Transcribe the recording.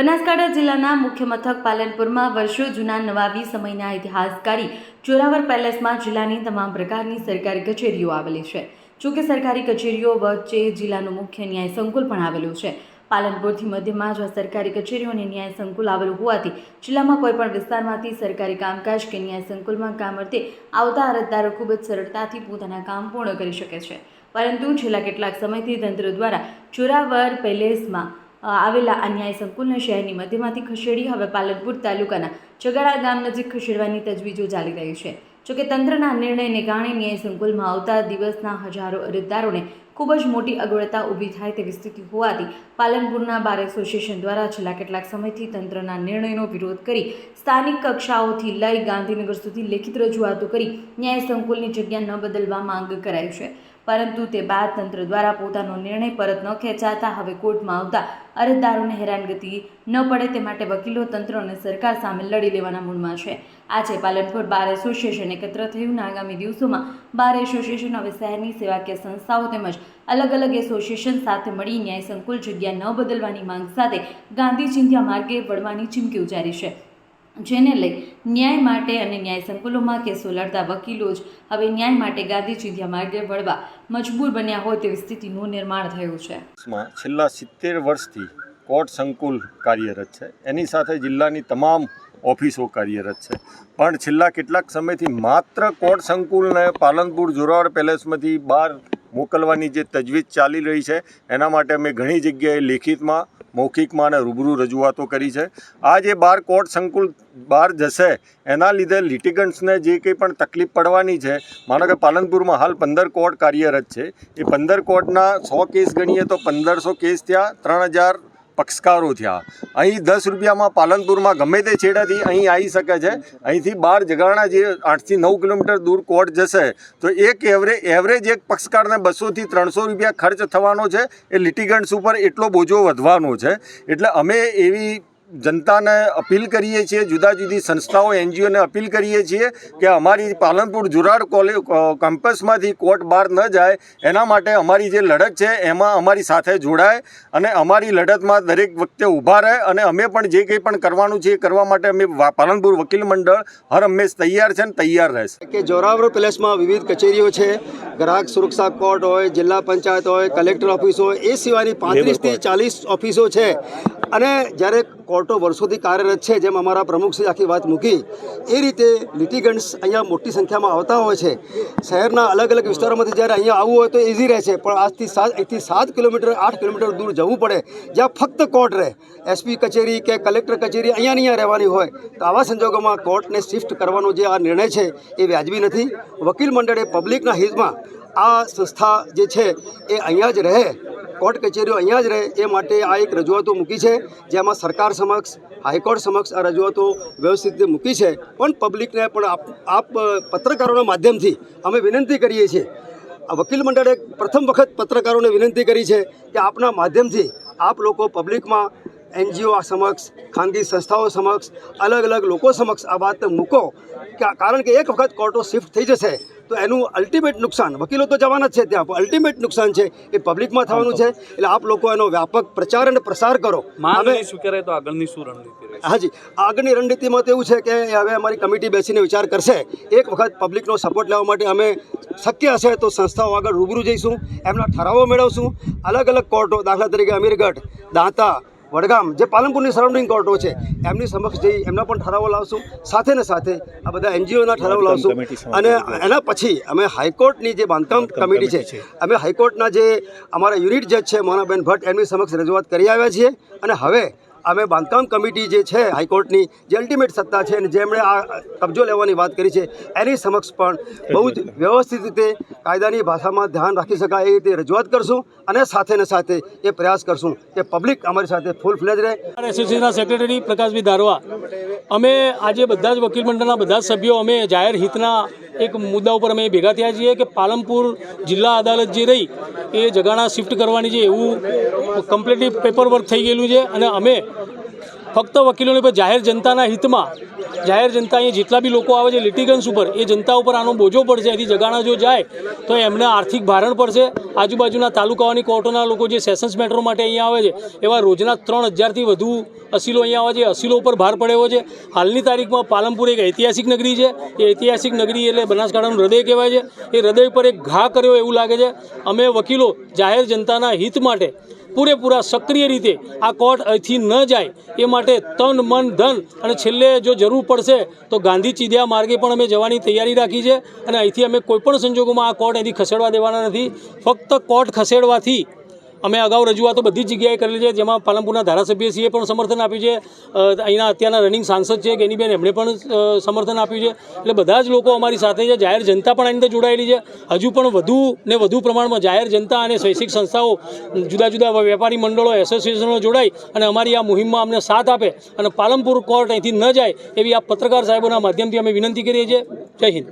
બનાસકાંઠા જિલ્લાના મુખ્ય મથક પાલનપુરમાં વર્ષો જૂના નવાબી સમયના ઇતિહાસકારી જોરાવર પેલેસમાં જિલ્લાની તમામ પ્રકારની સરકારી કચેરીઓ આવેલી છે। જોકે સરકારી કચેરીઓ વચ્ચે જિલ્લાનું મુખ્ય ન્યાય સંકુલ પણ આવેલું છે। પાલનપુરથી મધ્યમાં જ સરકારી કચેરીઓ અને ન્યાય સંકુલ આવેલું હોવાથી જિલ્લામાં કોઈપણ વિસ્તારમાંથી સરકારી કામકાજ કે ન્યાય સંકુલમાં કામ અર્થે આવતા અરજદારો ખૂબ જ સરળતાથી પોતાના કામ પૂર્ણ કરી શકે છે। પરંતુ છેલ્લા કેટલાક સમયથી તંત્ર દ્વારા જોરાવર પેલેસમાં આવેલા આ ન્યાય સંકુલને શહેરની મધ્યમાંથી ખસેડી હવે પાલનપુર તાલુકાના ચગાડા ગામ નજીક ખસેડવાની તજવીજો ચાલી રહી છે। જોકે તંત્રના નિર્ણયને કારણે ન્યાય સંકુલમાં આવતા દિવસના હજારો અરજદારોને ખૂબ જ મોટી અગવડતા ઊભી થાય તેવી સ્થિતિ હોવાથી પાલનપુરના બાર એસોસિએશન દ્વારા છેલ્લા કેટલાક સમયથી તંત્રના નિર્ણયનો વિરોધ કરી સ્થાનિક કક્ષાઓથી લઈ ગાંધીનગર સુધી લેખિત રજૂઆતો કરી ન્યાય સંકુલની જગ્યા ન બદલવા માંગ કરાઈ છે। પરંતુ તે બાદ તંત્ર દ્વારા પોતાનો નિર્ણય પરત ન ખેંચાતા હવે કોર્ટમાં આવતા અરજદારોને હેરાનગતિ ન પડે તે માટે વકીલો તંત્ર અને સરકાર સામે લડી લેવાના મૂડમાં છે। આજે પાલનપુર બાર એસોસિએશન એકત્ર થયું। આગામી દિવસોમાં બાર એસોસિએશન હવે શહેરની સેવાકીય સંસ્થાઓ તેમજ અલગ અલગ એસોસિએશન સાથે મળી ન્યાય સંકુલ જગ્યા ન બદલવાની માંગ સાથે ગાંધી ચિંધ્યા માર્ગે વળવાની ચીમકી ઉચ્ચારી છે, જેને લઈ ન્યાય માટે અને ન્યાય સંકુલોમાં કેસો લડતા વકીલો જ હવે ન્યાય માટે ગાંધી ચિંધ્યા માર્ગે વળવા મજબૂર બન્યા હોય તેવી સ્થિતિનું નિર્માણ થયું છે। છેલ્લા 70 વર્ષથી કોર્ટ સંકુલ કાર્યરત છે, એની સાથે જિલ્લાની તમામ ઓફિસો કાર્યરત છે, પણ છેલ્લા કેટલાક સમયથી માત્ર કોર્ટ સંકુલને પાલનપુર જોરાવર પેલેસમાંથી બહાર મોકલવાની જે તજવીજ ચાલી રહી છે એના માટે અમે ઘણી જગ્યાએ લેખિતમાં, મૌખિકમાં અને રૂબરૂ રજૂઆતો કરી છે। આ જે બાર કોર્ટ સંકુલ બહાર જશે એના લીધે લિટિગન્ટ્સને જે કંઈ પણ તકલીફ પડવાની છે, માનો કે પાલનપુરમાં હાલ 15 કોર્ટ કાર્યરત છે, એ 15 કોર્ટના 100 કેસ ગણીએ તો 1500 કેસ થયા, 3000 પક્ષકારો થયા। અહીં 10 રૂપિયામાં પાલનપુરમાં ગમે તે છેડાથી અહીં આવી શકે છે। અહીંથી બાર જગાણા જે 8 થી 9 કિલોમીટર દૂર કોર્ટ જશે તો એક એવરેજ એક પક્ષકારને 200 થી 300 રૂપિયા ખર્ચ થવાનો છે। એ લિટિગન્ટ્સ ઉપર એટલો બોજો વધવાનો છે। એટલે અમે એવી જનતાને અપીલ કરીએ છીએ, જુદા જુદી સંસ્થાઓ NGOને અપીલ કરીએ છીએ કે અમારી પાલનપુર જોરાવર કેમ્પસમાંથી કોર્ટ બહાર ન જાય એના માટે અમારી જે લડત છે એમાં અમારી સાથે જોડાય અને અમારી લડતમાં દરેક વખતે ઊભા રહે અને અમે પણ જે કંઈ પણ કરવાનું છે એ કરવા માટે અમે પાલનપુર વકીલ મંડળ હર હંમેશ તૈયાર છે અને તૈયાર રહેશે। કે જોરાવર પેલેસમાં વિવિધ કચેરીઓ છે, ગ્રાહક સુરક્ષા કોર્ટ હોય, જિલ્લા પંચાયત હોય, કલેક્ટર ઓફિસ હોય, એ સિવાયની 35 થી 40 ઓફિસો છે। અને જ્યારે કોર્ટો વર્ષોથી કાર્યરત છે, જેમ અમારા પ્રમુખશ્રી આખી વાત મૂકી એ રીતે લિટિગન્ટ્સ અહીંયા મોટી સંખ્યામાં આવતા હોય છે। શહેરના અલગ અલગ વિસ્તારોમાંથી જ્યારે અહીંયા આવવું હોય તો ઇઝી રહે છે, પણ અહીંથી 7 કિલોમીટર 8 કિલોમીટર દૂર જવું પડે, જ્યાં ફક્ત કોર્ટ રહે, SP કચેરી કે કલેક્ટર કચેરી અહીંયા રહેવાની હોય, તો આવા સંજોગોમાં કોર્ટને શિફ્ટ કરવાનો જે આ નિર્ણય છે એ વ્યાજબી નથી। વકીલ મંડળે પબ્લિકના હિતમાં આ સંસ્થા જે છે એ અહીંયા જ રહે, કોર્ટ કચેરીઓ અહીંયા જ રહે એ માટે આ એક રજૂઆતો મૂકી છે, જેમાં સરકાર સમક્ષ, હાઈકોર્ટ સમક્ષ આ રજૂઆતો વ્યવસ્થિત રીતે મૂકી છે। પણ પબ્લિકને પણ આપ પત્રકારોના માધ્યમથી અમે વિનંતી કરીએ છીએ, આ વકીલ મંડળે પ્રથમ વખત પત્રકારોને વિનંતી કરી છે કે આપના માધ્યમથી આપ લોકો પબ્લિકમાં, NGO સમક્ષ, ખાનગી સંસ્થાઓ સમક્ષ, અલગ અલગ લોકો સમક્ષ આ વાત મૂકો, કારણ કે એક વખત કોર્ટો શિફ્ટ થઈ જશે તો એનું અલ્ટિમેટ નુકસાન, વકીલો તો જવાના જ છે ત્યાં, પણ અલ્ટિમેટ નુકસાન છે એ પબ્લિકમાં થવાનું છે। એટલે આપ લોકો એનો વ્યાપક પ્રચાર અને પ્રસાર કરો। તો આગળની શું રણનીતિ રહેશે? હાજી, આગળની રણનીતિમાં તો એવું છે કે હવે અમારી કમિટી બેસીને વિચાર કરશે। એક વખત પબ્લિકનો સપોર્ટ લેવા માટે અમે શક્ય હશે તો સંસ્થાઓ આગળ રૂબરૂ જઈશું, એમના ઠરાવો મેળવશું। અલગ અલગ કોર્ટો, દાખલા તરીકે અમીરગઢ, દાંતા, વડગામ, જે પાલનપુરની સરાઉન્ડિંગ કોર્ટો છે એમની સમક્ષ જઈ એમના પણ ઠરાવો લાવશું, સાથે ને સાથે આ બધા NGOના ઠરાવો લાવશું। અને એના પછી અમે હાઈકોર્ટની જે બાંધકામ કમિટી છે, અમે હાઈકોર્ટના જે અમારા યુનિટ જજ છે મોનાબેન ભટ્ટ, એમની સમક્ષ રજૂઆત કરી આવ્યા છીએ। અને હવે અમે બાંધકામ કમિટી જે છે હાઈકોર્ટની, જે અલ્ટિમેટ સત્તા છે અને જેમણે આ કબજો લેવાની વાત કરી છે એની સમક્ષ પણ બહુ જ વ્યવસ્થિત રીતે કાયદાની ભાષામાં ધ્યાન રાખી શકાય એ રીતે રજૂઆત કરશું અને સાથે ને સાથે એ પ્રયાસ કરશું કે પબ્લિક અમારી સાથે ફૂલ ફ્લેજ રહે। એસોસિએશનના સેક્રેટરી પ્રકાશભાઈ ધારવા, અમે આજે બધા જ વકીલ મંડળના બધા જ સભ્યો અમે જાહેર હિતના એક મુદ્દા ઉપર અમે ભેગા થયા છીએ કે પાલનપુર જિલ્લા અદાલત જે રહી એ જગાણા શિફ્ટ કરવાની છે એવું કમ્પ્લીટલી પેપર વર્ક થઈ ગયેલું છે। અને અમે ફક્ત વકીલોને જાહેર જનતાના હિતમાં જાહેર જનતા અહીંયા જેટલા બી લોકો આવે છે લિટિગન્સ ઉપર એ જનતા ઉપર આનો બોજો પડશે. અહીંથી જગાણા જો જાય તો એમને આર્થિક ભારણ પડશે. આજુબાજુના તાલુકાઓની કોર્ટોના લોકો જે સેશન્સ મેટ્રો માટે અહીંયા આવે છે એવા રોજના 3000થી વધુ અસીલો અહીંયા આવે છે. અસીલો ઉપર ભાર પડ્યો છે. હાલની તારીખમાં પાલનપુર એક ઐતિહાસિક નગરી છે. એ ઐતિહાસિક નગરી એટલે બનાસકાંઠાનું હૃદય કહેવાય છે. એ હૃદય પર એક ઘા કર્યો એવું લાગે છે. અમે વકીલો જાહેર જનતાના હિત માટે પૂરેપૂરા સક્રિય રીતે આ કોર્ટ અહીંથી ન જાય એ માટે તન મન ધન અને છેલ્લે જો જરૂર પડશે તો ગાંધી ચીધ્યા માર્ગે પણ અમે જવાની તૈયારી રાખી છે. અને અહીંથી અમે કોઈપણ સંજોગોમાં આ કોર્ટ અહીંથી ખસેડવા દેવાના નથી. ફક્ત કોર્ટ ખસેડવાથી અમે અગાઉ રજૂઆતો બધી જ જગ્યાએ કરેલી છે, જેમાં પાલનપુરના ધારાસભ્યશ્રીએ પણ સમર્થન આપ્યું છે. અહીંના અત્યારના રનિંગ સાંસદ છે ગેનીબેન, એમણે પણ સમર્થન આપ્યું છે. એટલે બધા જ લોકો અમારી સાથે છે. જાહેર જનતા પણ આની અંદર જોડાયેલી છે. હજુ પણ વધુ ને વધુ પ્રમાણમાં જાહેર જનતા અને શૈક્ષિક સંસ્થાઓ, જુદા જુદા વેપારી મંડળો, એસોસિએશનો જોડાઈ અને અમારી આ મુહિમમાં અમને સાથ આપે અને પાલનપુર કોર્ટ અહીંથી ન જાય એવી આ પત્રકાર સાહેબોના માધ્યમથી અમે વિનંતી કરીએ છીએ. જય હિન્દ.